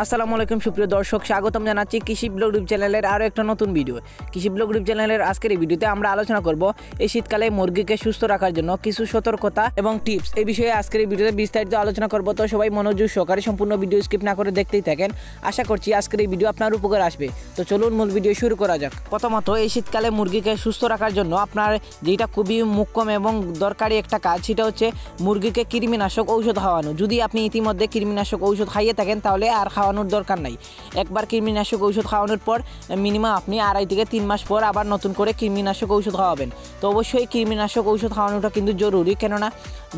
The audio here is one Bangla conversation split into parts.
আসসালামু আলাইকুম সুপ্রিয় দর্শক, স্বাগতম জানাচ্ছি কৃষি ব্লগ ইউটিউব চ্যানেলের আরও একটা নতুন ভিডিও। কৃষি ব্লগ ইউটিউব চ্যানেলের আজকের এই ভিডিওতে আমরা আলোচনা করব এই শীতকালে মুরগিকে সুস্থ রাখার জন্য কিছু সতর্কতা এবং টিপস। এই বিষয়ে আজকের এই ভিডিওতে বিস্তারিত আলোচনা করব। তো সবাই মনোযোগ সহকারে সম্পূর্ণ ভিডিও স্কিপ না করে দেখতেই থাকেন। আশা করছি আজকের এই ভিডিও আপনার উপকার আসবে। তো চলুন মূল ভিডিও শুরু করা যাক। প্রথমত, এই শীতকালে মুরগিকে সুস্থ রাখার জন্য আপনার যেটা খুবই মুখ্যম এবং দরকারি একটা কাজ, সেটা হচ্ছে মুরগিকে কৃমিনাশক ঔষধ খাওয়ানো। যদি আপনি ইতিমধ্যে কৃমিনাশক ঔষধ খাইয়ে থাকেন তাহলে আর খাওয়ানোর দরকার নাই। একবার কৃমিনাশক ঔষধ খাওয়ানোর পর মিনিমাম আপনি 2.5 থেকে 3 মাস পর আবার নতুন করে কৃমিনাশক ঔষধ খাওয়াবেন। তো অবশ্যই কৃমিনাশক ঔষধ খাওয়ানোটা কিন্তু জরুরি, কেননা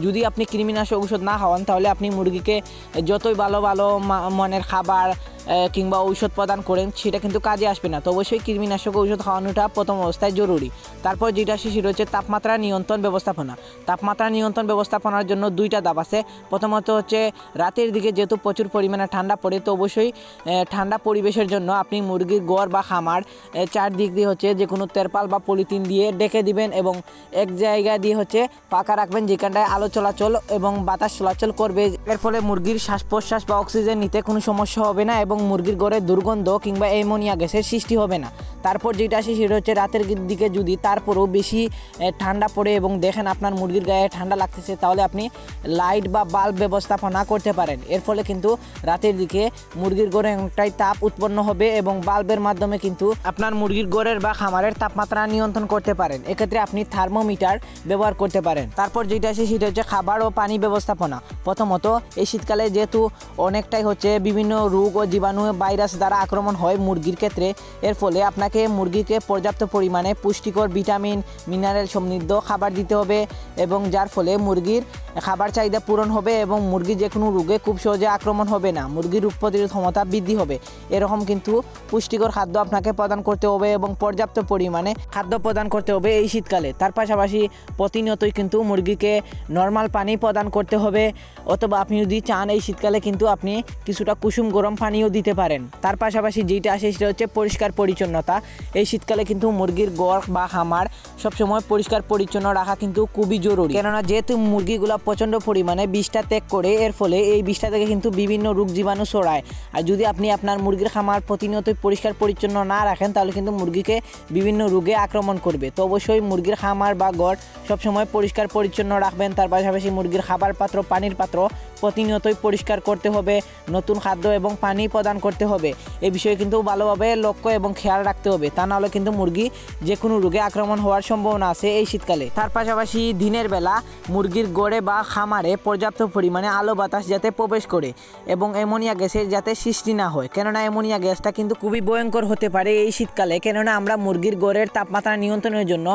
যদি আপনি কৃমিনাশক ঔষধ না খাওয়ান তাহলে আপনি মুরগিকে যতই ভালো ভালো মানের খাবার কিংবা ঔষধ প্রদান করেন সেটা কিন্তু কাজে আসবে না। তো অবশ্যই কৃমিনাশক ঔষধ খাওয়ানোটা প্রথম অবস্থায় জরুরি। তারপর যেটা আসে সেটা হচ্ছে তাপমাত্রা নিয়ন্ত্রণ ব্যবস্থাপনা। তাপমাত্রা নিয়ন্ত্রণ ব্যবস্থাপনার জন্য 2টা ধাপ আছে। প্রথমত হচ্ছে রাতের দিকে যেহেতু প্রচুর পরিমাণে ঠান্ডা পড়ে, তো অবশ্যই ঠান্ডা পরিবেশের জন্য আপনি মুরগির ঘর বা খামার চারদিক দিয়ে হচ্ছে যে কোনো তেরপাল বা পলিথিন দিয়ে ডেকে দিবেন এবং এক জায়গা দিয়ে হচ্ছে পাকা রাখবেন যেখানটায় আলো চলাচল এবং বাতাস চলাচল করবে। এর ফলে মুরগির শ্বাস প্রশ্বাস বা অক্সিজেন নিতে কোনো সমস্যা হবে না এবং মুরগির ঘরে দুর্গন্ধ কিংবা অ্যামোনিয়া গ্যাসের সৃষ্টি হবে না। তারপর যেটা আসে সেটা হচ্ছে রাতের দিকে যদি তারপরেও বেশি ঠান্ডা পড়ে এবং দেখেন আপনার মুরগির গায়ে ঠান্ডা লাগতেছে, তাহলে আপনি লাইট বা বাল্ব ব্যবস্থাপনা করতে পারেন। এর ফলে কিন্তু রাতের দিকে মুরগির ঘরে অনেকটাই তাপ উৎপন্ন হবে এবং বাল্বের মাধ্যমে কিন্তু আপনার মুরগির ঘরের বা খামারের তাপমাত্রা নিয়ন্ত্রণ করতে পারেন। এক্ষেত্রে আপনি থার্মোমিটার ব্যবহার করতে পারেন। তারপর যেটা আসে সেটা হচ্ছে খাবার ও পানি ব্যবস্থাপনা। প্রথমত, এই শীতকালে যেহেতু অনেকটাই হচ্ছে বিভিন্ন রোগ ও জীবাণু ভাইরাস দ্বারা আক্রমণ হয় মুরগির ক্ষেত্রে, এর ফলে আপনাকে মুরগিকে পর্যাপ্ত পরিমাণে পুষ্টিকর ভিটামিন মিনারেল সমৃদ্ধ খাবার দিতে হবে এবং যার ফলে মুরগির খাবার চাহিদা পূরণ হবে এবং মুরগি যে কোনো রোগে খুব সহজে আক্রমণ হবে না, মুরগির রোগ প্রতিরোধ ক্ষমতা বৃদ্ধি হবে। এরকম কিন্তু পুষ্টিকর খাদ্য আপনাকে প্রদান করতে হবে এবং পর্যাপ্ত পরিমাণে খাদ্য প্রদান করতে হবে এই শীতকালে। তার পাশাপাশি প্রতিনিয়তই কিন্তু মুরগিকে নর্মাল পানি প্রদান করতে হবে, অথবা আপনি যদি চান এই শীতকালে কিন্তু আপনি কিছুটা কুসুম গরম পানিও দিতে পারেন। তার পাশাপাশি যেটা আসে সেটা হচ্ছে পরিষ্কার পরিচ্ছন্নতা। এই শীতকালে কিন্তু মুরগির ঘর বা খামার সবসময় পরিষ্কার পরিচ্ছন্ন রাখা কিন্তু খুবই জরুরি, কেননা যেহেতু মুরগিগুলো প্রচণ্ড পরিমাণে বিষটা ত্যাগ করে, এর ফলে এই বিষটা থেকে কিন্তু বিভিন্ন রোগ জীবাণু ছড়ায়। আর যদি আপনি আপনার মুরগির খামার প্রতিনিয়তই পরিষ্কার পরিচ্ছন্ন না রাখেন তাহলে কিন্তু মুরগিকে বিভিন্ন রোগে আক্রমণ করবে। তো অবশ্যই মুরগির খামার বা ঘর সবসময় পরিষ্কার পরিচ্ছন্ন রাখবেন। তার পাশাপাশি মুরগির খাবার পাত্র, পানির পাত্র প্রতিনিয়তই পরিষ্কার করতে হবে, নতুন খাদ্য এবং পানি প্রদান করতে হবে। এই বিষয়ে কিন্তু ভালোভাবে লক্ষ্য এবং খেয়াল রাখতে হবে, তা নাহলে কিন্তু মুরগি যে কোনো রোগে আক্রমণ হওয়ার সম্ভাবনা আছে এই শীতকালে। তার পাশাপাশি দিনের বেলা মুরগির ঘরে বা খামারে পর্যাপ্ত পরিমাণে আলো বাতাস যাতে প্রবেশ করে এবং অ্যামোনিয়া গ্যাসের যাতে সৃষ্টি না হয়, কেননা অ্যামোনিয়া গ্যাসটা কিন্তু খুবই ভয়ঙ্কর হতে পারে এই শীতকালে। কেননা আমরা মুরগির ঘরের তাপমাত্রা নিয়ন্ত্রণের জন্য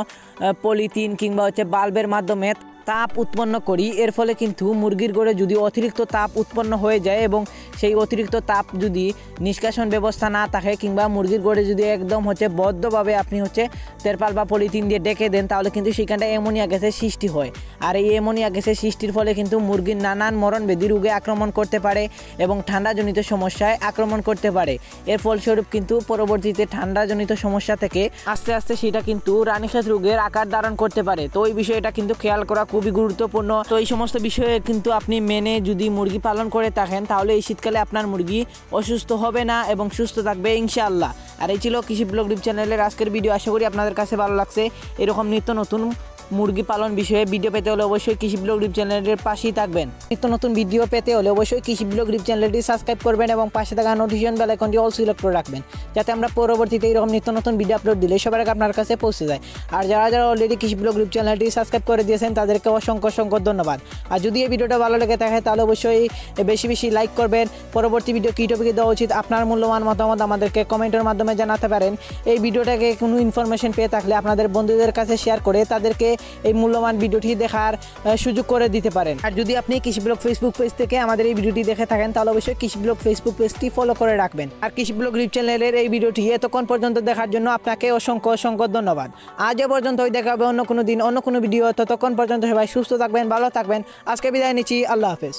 পলিথিন কিংবা হচ্ছে বাল্বের মাধ্যমে তাপ উৎপন্ন করি। এর ফলে কিন্তু মুরগির ঘরে যদি অতিরিক্ত তাপ উৎপন্ন হয়ে যায় এবং সেই অতিরিক্ত তাপ যদি নিষ্কাশন ব্যবস্থা না থাকে কিংবা মুরগির ঘরে যদি একদম হচ্ছে বদ্ধভাবে আপনি হচ্ছে তেরপাল বা পলিথিন দিয়ে ডেকে দেন, তাহলে কিন্তু সেখানটা অ্যামোনিয়া গ্যাসের সৃষ্টি হয়। আর এই অ্যামোনিয়া গ্যাসের সৃষ্টির ফলে কিন্তু মুরগির নানান মরণব্যাধি রোগে আক্রমণ করতে পারে এবং ঠান্ডাজনিত সমস্যায় আক্রমণ করতে পারে। এর ফলস্বরূপ কিন্তু পরবর্তীতে ঠান্ডাজনিত সমস্যা থেকে আস্তে আস্তে সেটা কিন্তু রানীক্ষেত রোগের আকার ধারণ করতে পারে। তো এই বিষয়টা কিন্তু খেয়াল করা খুবই গুরুত্বপূর্ণ। তো এই সমস্ত বিষয়ে কিন্তু আপনি মেনে যদি মুরগি পালন করে থাকেন তাহলে এই শীতকালে আপনার মুরগি অসুস্থ হবে না এবং সুস্থ থাকবে ইনশাআল্লাহ। আর এই ছিল কৃষি ব্লগ ইউটিউব চ্যানেলের আজকের ভিডিও। আশা করি আপনাদের কাছে ভালো লাগছে। এরকম নিত্য নতুন মুরগি পালন বিষয়ে ভিডিও পেতে হলে অবশ্যই কৃষি ব্লগ ইউটিউব চ্যানেলের পাশেই থাকবেন। নিত্য নতুন ভিডিও পেতে হলে অবশ্যই কৃষি ব্লগ ইউটিউব চ্যানেলটি সাবস্ক্রাইব করবেন এবং পাশে থাকা নোটিফিকেশন বেল আইকনটি অল সিলেক্ট করে রাখবেন, যাতে আমরা পরবর্তীতে এরকম নিত্য নতুন ভিডিও আপলোড দিলে সবার আগে আপনার কাছে পৌঁছে যায়। আর যারা অলরেডি কৃষি ব্লগ ইউটিউব চ্যানেলটি সাবস্ক্রাইব করে দিয়েছেন তাদেরকে অসংখ্য অসংখ্য ধন্যবাদ। আর যদি এই ভিডিওটা ভালো লেগে থাকে তাহলে অবশ্যই বেশি বেশি লাইক করবেন। পরবর্তী ভিডিও কী টপিকে দেওয়া উচিত আপনার মূল্যবান মতামত আমাদেরকে কমেন্টের মাধ্যমে জানাতে পারেন। এই ভিডিওটাকে কোনো ইনফরমেশন পেয়ে থাকলে আপনাদের বন্ধুদের কাছে শেয়ার করে তাদেরকে এই মূল্যবান ভিডিওটি দেখার সুযোগ করে দিতে পারেন। আর যদি আপনি কৃষি ব্লগ ফেসবুক পেজ থেকে আমাদের এই ভিডিওটি দেখে থাকেন তাহলে অবশ্যই কৃষি ব্লগ ফেসবুক পেজটি ফলো করে রাখবেন। আর কৃষি ব্লগ ইউটিউব চ্যানেলের এই ভিডিওটি এতক্ষণ পর্যন্ত দেখার জন্য আপনাকে অসংখ্য অসংখ্য ধন্যবাদ। আজ পর্যন্ত দেখা হবে অন্য কোনো দিন অন্য কোনো ভিডিও। ততক্ষণ পর্যন্ত সবাই সুস্থ থাকবেন, ভালো থাকবেন। আজকে বিদায় নিচ্ছি। আল্লাহ হাফেজ।